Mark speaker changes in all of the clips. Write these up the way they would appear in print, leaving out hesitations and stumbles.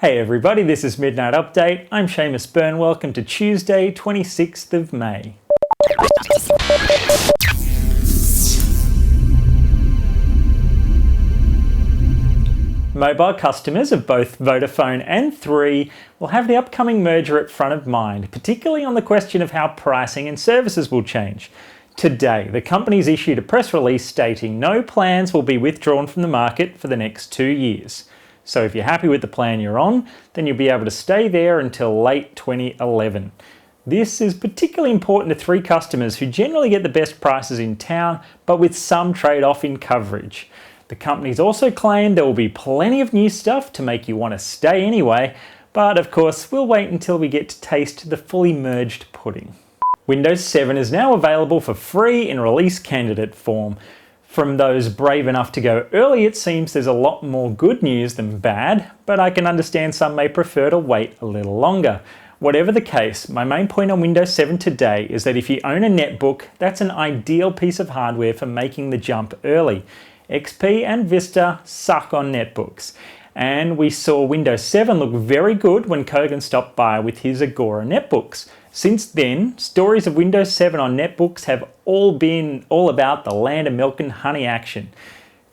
Speaker 1: Hey everybody, this is Midnight Update. I'm Seamus Byrne. Welcome to Tuesday, 26th of May. Mobile customers of both Vodafone and Three will have the upcoming merger at front of mind, particularly on the question of how pricing and services will change. Today, the companies issued a press release stating no plans will be withdrawn from the market for the next 2 years. So if you're happy with the plan you're on, then you'll be able to stay there until late 2011. This is particularly important to Three customers who generally get the best prices in town, but with some trade-off in coverage. The companies also claim there will be plenty of new stuff to make you want to stay anyway, but of course we'll wait until we get to taste the fully merged pudding. Windows 7 is now available for free in release candidate form. From those brave enough to go early, it seems there's a lot more good news than bad, but I can understand some may prefer to wait a little longer. Whatever the case, my main point on Windows 7 today is that if you own a netbook, that's an ideal piece of hardware for making the jump early. XP and Vista suck on netbooks. And we saw Windows 7 look very good when Kogan stopped by with his Agora netbooks. Since then, stories of Windows 7 on netbooks have all been all about the land of milk and honey action.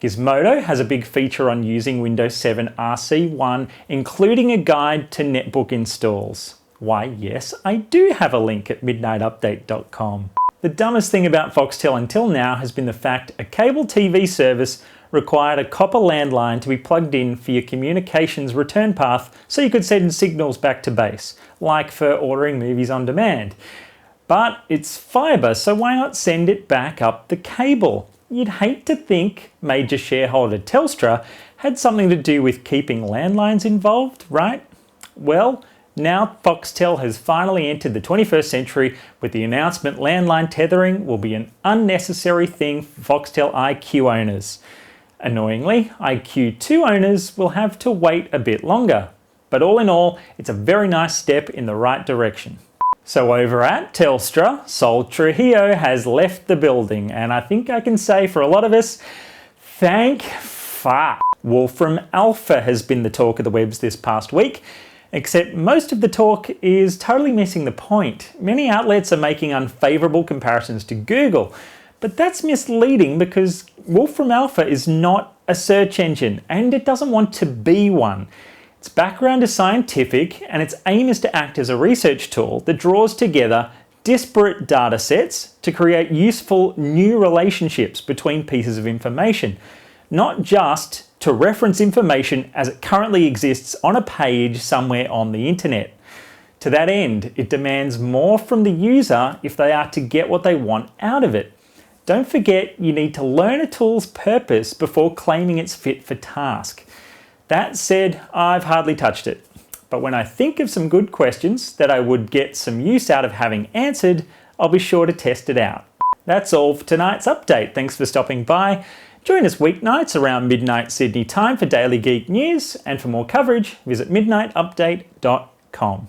Speaker 1: Gizmodo has a big feature on using Windows 7 RC1, including a guide to netbook installs. Why, yes, I do have a link at midnightupdate.com. The dumbest thing about Foxtel until now has been the fact a cable TV service required a copper landline to be plugged in for your communications return path so you could send signals back to base, like for ordering movies on demand. But it's fibre, so why not send it back up the cable? You'd hate to think major shareholder Telstra had something to do with keeping landlines involved, right? Well, now Foxtel has finally entered the 21st century with the announcement landline tethering will be an unnecessary thing for Foxtel IQ owners. Annoyingly, IQ2 owners will have to wait a bit longer. But all in all, it's a very nice step in the right direction. So over at Telstra, Sol Trujillo has left the building, and I think I can say for a lot of us, thank fuck. Wolfram Alpha has been the talk of the webs this past week, except most of the talk is totally missing the point. Many outlets are making unfavourable comparisons to Google, but that's misleading because Wolfram Alpha is not a search engine and it doesn't want to be one. Its background is scientific and its aim is to act as a research tool that draws together disparate data sets to create useful new relationships between pieces of information, not just to reference information as it currently exists on a page somewhere on the internet. To that end, it demands more from the user if they are to get what they want out of it. Don't forget you need to learn a tool's purpose before claiming it's fit for task. That said, I've hardly touched it. But when I think of some good questions that I would get some use out of having answered, I'll be sure to test it out. That's all for tonight's update. Thanks for stopping by. Join us weeknights around midnight Sydney time for daily geek news, and for more coverage, visit midnightupdate.com.